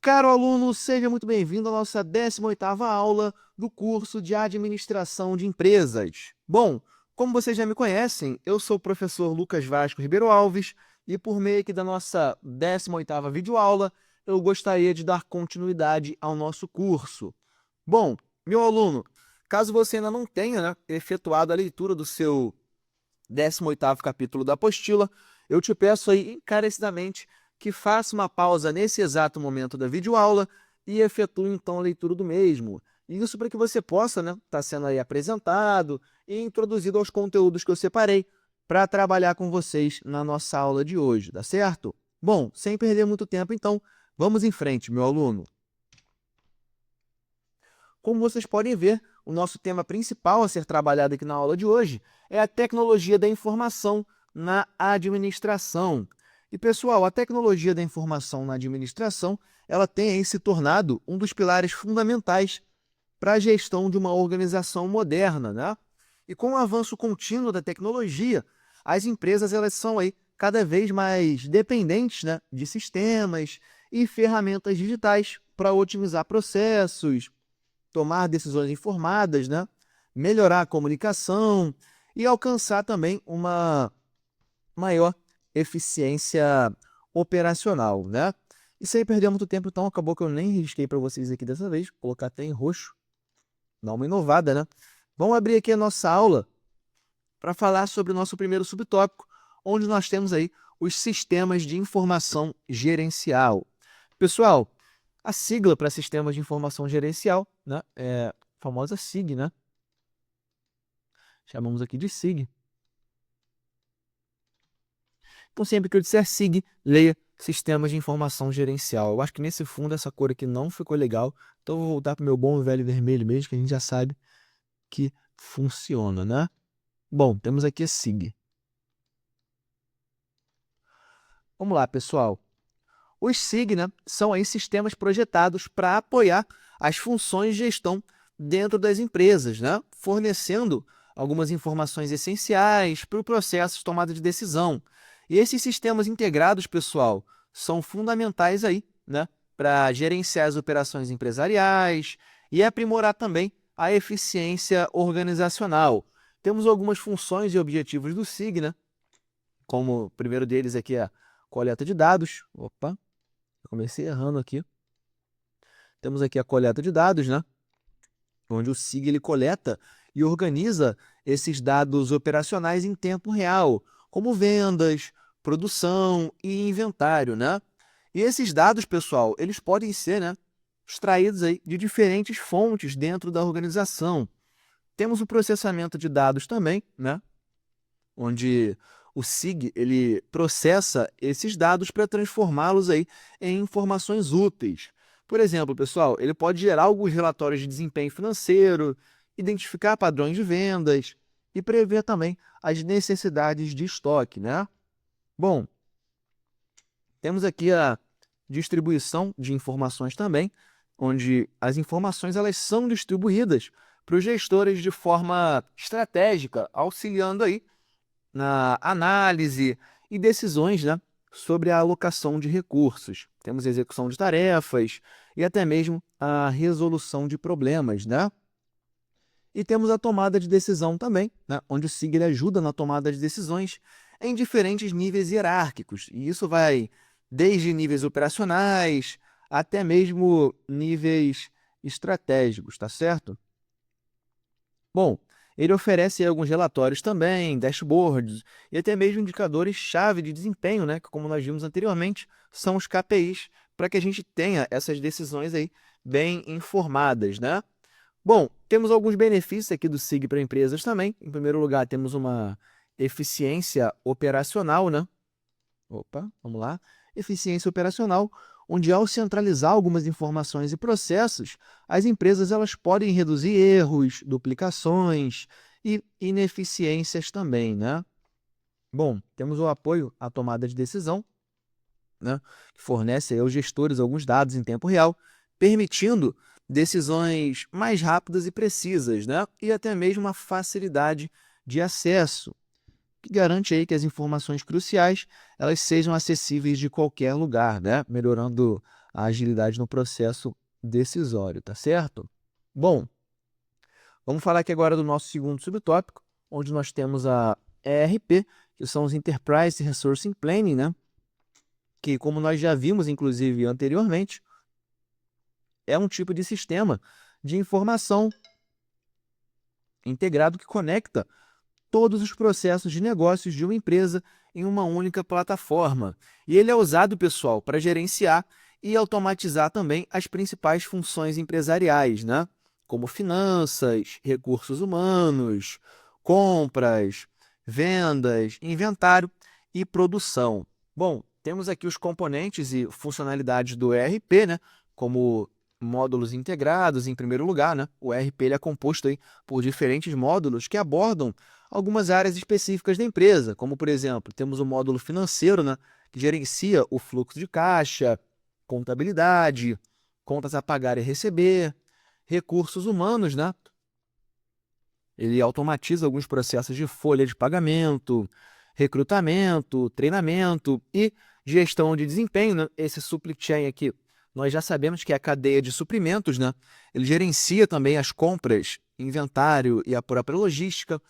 Caro aluno, seja muito bem-vindo à nossa 18ª aula do curso de Administração de Empresas. Bom, como vocês já me conhecem, eu sou o professor Lucas Vasco Ribeiro Alves e por meio aqui da nossa 18ª videoaula, eu gostaria de dar continuidade ao nosso curso. Bom, meu aluno, caso você ainda não tenha, efetuado a leitura do seu 18º capítulo da apostila, eu te peço aí encarecidamente que faça uma pausa nesse exato momento da videoaula e efetue então a leitura do mesmo. Isso para que você possa, estar sendo aí apresentado e introduzido aos conteúdos que eu separei para trabalhar com vocês na nossa aula de hoje, tá certo? Bom, sem perder muito tempo, então, vamos em frente, meu aluno. Como vocês podem ver, o nosso tema principal a ser trabalhado aqui na aula de hoje é a tecnologia da informação na administração. E, pessoal, a tecnologia da informação na administração, ela tem aí se tornado um dos pilares fundamentais para a gestão de uma organização moderna, né? E com o avanço contínuo da tecnologia, as empresas elas são aí cada vez mais dependentes, de sistemas e ferramentas digitais para otimizar processos, tomar decisões informadas, melhorar a comunicação e alcançar também uma maior eficiência operacional, né? E sem perder muito tempo, então, acabou que eu nem risquei para vocês aqui dessa vez, vou colocar até em roxo, dar uma inovada, né? Vamos abrir aqui a nossa aula para falar sobre o nosso primeiro subtópico, onde nós temos aí os sistemas de informação gerencial. Pessoal, a sigla para sistemas de informação gerencial, é a famosa SIG, Chamamos aqui de SIG. Então, sempre que eu disser SIG, leia Sistemas de Informação Gerencial. Eu acho que nesse fundo essa cor aqui não ficou legal, então eu vou voltar para o meu bom e velho vermelho mesmo, que a gente já sabe que funciona, né? Bom, temos aqui a SIG. Vamos lá, pessoal. Os SIG, são aí sistemas projetados para apoiar as funções de gestão dentro das empresas, fornecendo algumas informações essenciais para o processo de tomada de decisão. E esses sistemas integrados, pessoal, são fundamentais aí, para gerenciar as operações empresariais e aprimorar também a eficiência organizacional. Temos algumas funções e objetivos do SIG, como o primeiro deles aqui é a coleta de dados. Opa, eu comecei errando aqui. Temos aqui a coleta de dados, onde o SIG ele coleta e organiza esses dados operacionais em tempo real, como vendas, produção e inventário, E esses dados, pessoal, eles podem ser, extraídos aí de diferentes fontes dentro da organização. Temos o processamento de dados também, onde o SIG ele processa esses dados para transformá-los aí em informações úteis. Por exemplo, pessoal, ele pode gerar alguns relatórios de desempenho financeiro, identificar padrões de vendas e prever também as necessidades de estoque, Bom, temos aqui a distribuição de informações também, onde as informações elas são distribuídas para os gestores de forma estratégica, auxiliando aí na análise e decisões, sobre a alocação de recursos. Temos a execução de tarefas e até mesmo a resolução de problemas, E temos a tomada de decisão também, onde o SIG ele ajuda na tomada de decisões em diferentes níveis hierárquicos. E isso vai desde níveis operacionais até mesmo níveis estratégicos, tá certo? Bom, ele oferece alguns relatórios também, dashboards e até mesmo indicadores-chave de desempenho, que como nós vimos anteriormente, são os KPIs, para que a gente tenha essas decisões aí bem informadas, Bom, temos alguns benefícios aqui do SIG para empresas também. Em primeiro lugar, temos uma eficiência operacional, Opa, vamos lá. Eficiência operacional, onde ao centralizar algumas informações e processos, as empresas elas podem reduzir erros, duplicações e ineficiências também, Bom, temos o apoio à tomada de decisão, que fornece aí aos gestores alguns dados em tempo real, permitindo decisões mais rápidas e precisas, E até mesmo uma facilidade de acesso. que garante aí que as informações cruciais elas sejam acessíveis de qualquer lugar, né? Melhorando a agilidade no processo decisório, tá certo? Bom, vamos falar aqui agora do nosso segundo subtópico, onde nós temos a ERP, que são os Enterprise Resource Planning, né? Que, como nós já vimos, inclusive, anteriormente, é um tipo de sistema de informação integrado que conecta todos os processos de negócios de uma empresa em uma única plataforma. E ele é usado, pessoal, para gerenciar e automatizar também as principais funções empresariais, né? Como finanças, recursos humanos, compras, vendas, inventário e produção. Bom, temos aqui os componentes e funcionalidades do ERP, né? Como módulos integrados, em primeiro lugar, né? O ERP ele é composto aí por diferentes módulos que abordam algumas áreas específicas da empresa, como, por exemplo, temos o módulo financeiro, né, que gerencia o fluxo de caixa, contabilidade, contas a pagar e receber, recursos humanos, né? Ele automatiza alguns processos de folha de pagamento, recrutamento, treinamento e gestão de desempenho, né? Esse supply chain aqui, nós já sabemos que é a cadeia de suprimentos, né? Ele gerencia também as compras, inventário e a própria logística.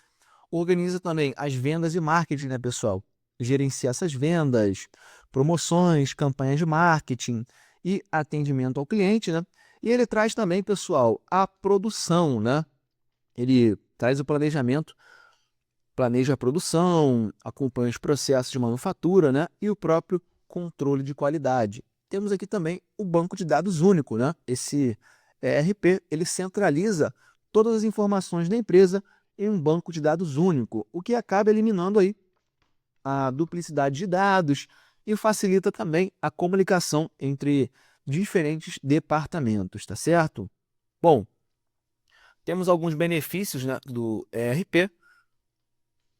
Organiza também as vendas e marketing, né, pessoal? Gerencia essas vendas, promoções, campanhas de marketing e atendimento ao cliente, né? E ele traz também, pessoal, a produção, né? Ele traz o planejamento, planeja a produção, acompanha os processos de manufatura, né? E o próprio controle de qualidade. Temos aqui também o banco de dados único, né? Esse ERP, ele centraliza todas as informações da empresa em um banco de dados único, o que acaba eliminando aí a duplicidade de dados e facilita também a comunicação entre diferentes departamentos, tá certo? Bom, temos alguns benefícios, né, do ERP.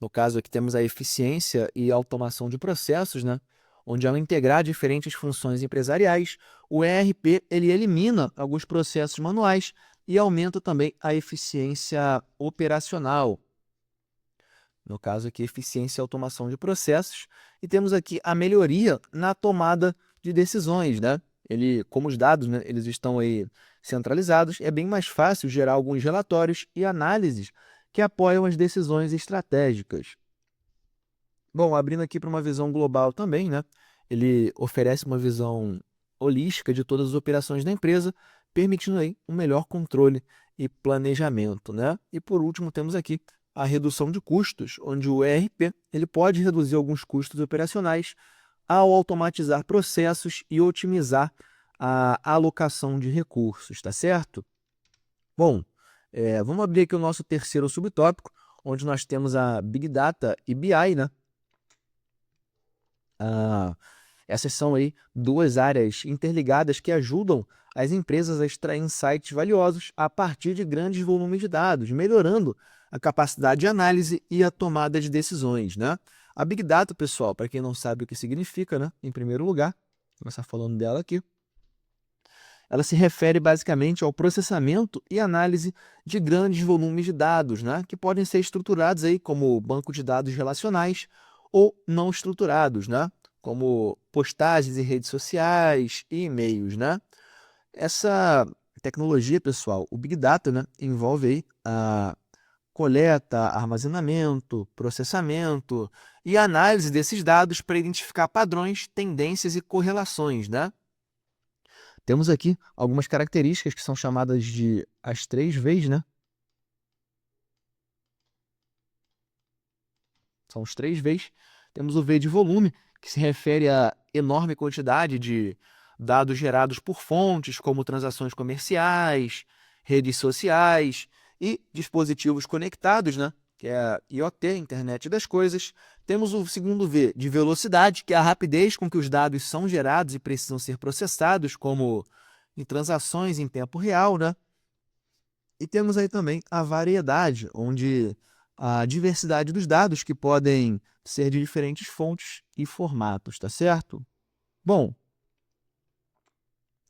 No caso aqui temos a eficiência e automação de processos, né? Onde ao integrar diferentes funções empresariais, o ERP ele elimina alguns processos manuais e aumenta também a eficiência operacional. No caso aqui, eficiência e automação de processos. E temos aqui a melhoria na tomada de decisões, né? Ele, como os dados, né, eles estão aí centralizados, é bem mais fácil gerar alguns relatórios e análises que apoiam as decisões estratégicas. Bom, abrindo aqui para uma visão global também, né? Ele oferece uma visão holística de todas as operações da empresa, permitindo aí um melhor controle e planejamento, né? E por último, temos aqui a redução de custos, onde o ERP ele pode reduzir alguns custos operacionais ao automatizar processos e otimizar a alocação de recursos, tá certo? Bom, vamos abrir aqui o nosso terceiro subtópico, onde nós temos a Big Data e BI, né? Ah, essas são aí duas áreas interligadas que ajudam as empresas a extrair insights valiosos a partir de grandes volumes de dados, melhorando a capacidade de análise e a tomada de decisões, né? A Big Data, pessoal, para quem não sabe o que significa, né? Em primeiro lugar, vou começar falando dela aqui. Ela se refere basicamente ao processamento e análise de grandes volumes de dados, né? Que podem ser estruturados aí como banco de dados relacionais ou não estruturados, né? Como postagens em redes sociais e e-mails, né? Essa tecnologia, pessoal, o Big Data, né, envolve aí a coleta, armazenamento, processamento e análise desses dados para identificar padrões, tendências e correlações, né? Temos aqui algumas características que são chamadas de as 3 Vs, né? São os 3 Vs. Temos o V de volume, que se refere à enorme quantidade de dados gerados por fontes, como transações comerciais, redes sociais e dispositivos conectados, né? Que é a IoT, Internet das Coisas. Temos o segundo V de velocidade, que é a rapidez com que os dados são gerados e precisam ser processados, como em transações em tempo real, né? E temos aí também a variedade, onde a diversidade dos dados que podem ser de diferentes fontes e formatos, tá certo? Bom,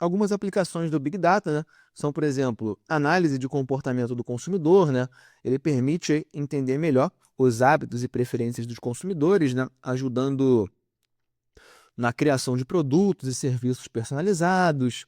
algumas aplicações do Big Data, né, são, por exemplo, análise de comportamento do consumidor, né? Ele permite aí entender melhor os hábitos e preferências dos consumidores, né, ajudando na criação de produtos e serviços personalizados.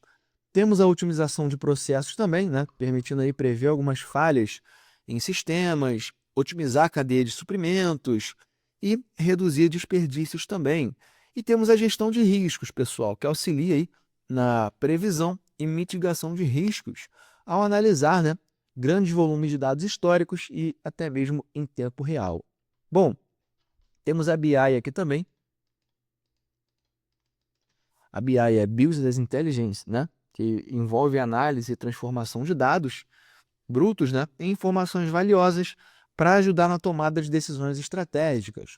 Temos a otimização de processos também, né, permitindo aí prever algumas falhas em sistemas, otimizar a cadeia de suprimentos e reduzir desperdícios também. E temos a gestão de riscos, pessoal, que auxilia aí na previsão e mitigação de riscos ao analisar, né, grandes volumes de dados históricos e até mesmo em tempo real. Bom, temos a BI aqui também. A BI é Business Intelligence, né, que envolve análise e transformação de dados brutos, né, em informações valiosas para ajudar na tomada de decisões estratégicas.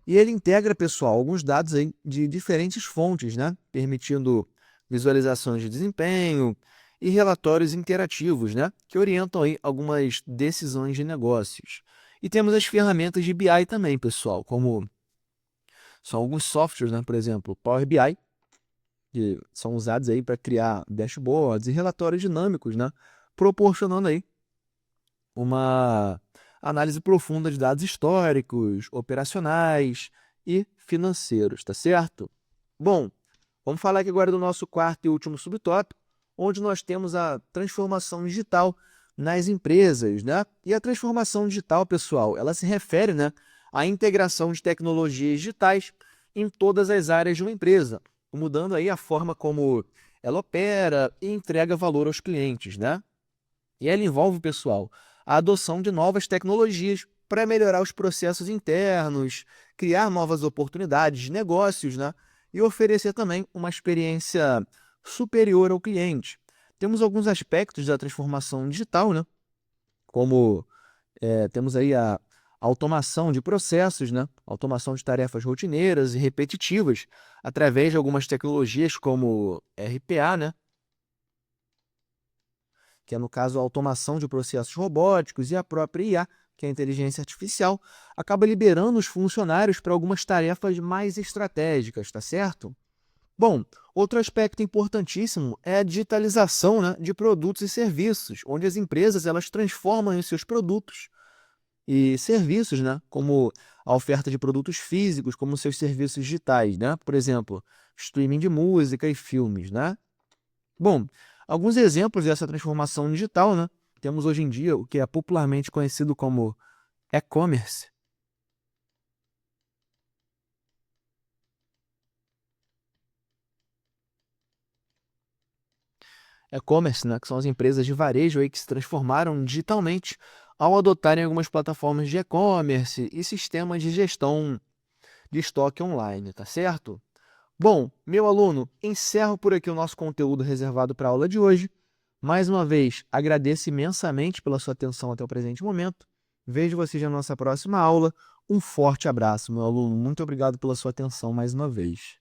E ele integra, pessoal, alguns dados aí de diferentes fontes, né, permitindo visualizações de desempenho e relatórios interativos, né, que orientam aí algumas decisões de negócios. E temos as ferramentas de BI também, pessoal, como são alguns softwares, né, por exemplo, Power BI, que são usados aí para criar dashboards e relatórios dinâmicos, né, proporcionando aí uma análise profunda de dados históricos, operacionais e financeiros, tá certo? Bom, vamos falar aqui agora do nosso quarto e último subtópico, onde nós temos a transformação digital nas empresas, né? E a transformação digital, pessoal, ela se refere, né, à integração de tecnologias digitais em todas as áreas de uma empresa, mudando aí a forma como ela opera e entrega valor aos clientes, né? E ela envolve, pessoal, a adoção de novas tecnologias para melhorar os processos internos, criar novas oportunidades de negócios, né? E oferecer também uma experiência superior ao cliente. Temos alguns aspectos da transformação digital, né? Como temos aí a automação de processos, né? Automação de tarefas rotineiras e repetitivas através de algumas tecnologias como RPA, né? Que é, no caso, a automação de processos robóticos, e a própria IA, que é a inteligência artificial, acaba liberando os funcionários para algumas tarefas mais estratégicas, tá certo? Bom, outro aspecto importantíssimo é a digitalização, né, de produtos e serviços, onde as empresas elas transformam os seus produtos e serviços, né, como a oferta de produtos físicos, como seus serviços digitais, né? Por exemplo, streaming de música e filmes, né? Bom, alguns exemplos dessa transformação digital, né? Temos hoje em dia o que é popularmente conhecido como e-commerce. E-commerce, né? Que são as empresas de varejo aí que se transformaram digitalmente ao adotarem algumas plataformas de e-commerce e sistemas de gestão de estoque online, tá certo? Bom, meu aluno, encerro por aqui o nosso conteúdo reservado para a aula de hoje. Mais uma vez, agradeço imensamente pela sua atenção até o presente momento. Vejo você já na nossa próxima aula. Um forte abraço, meu aluno. Muito obrigado pela sua atenção mais uma vez.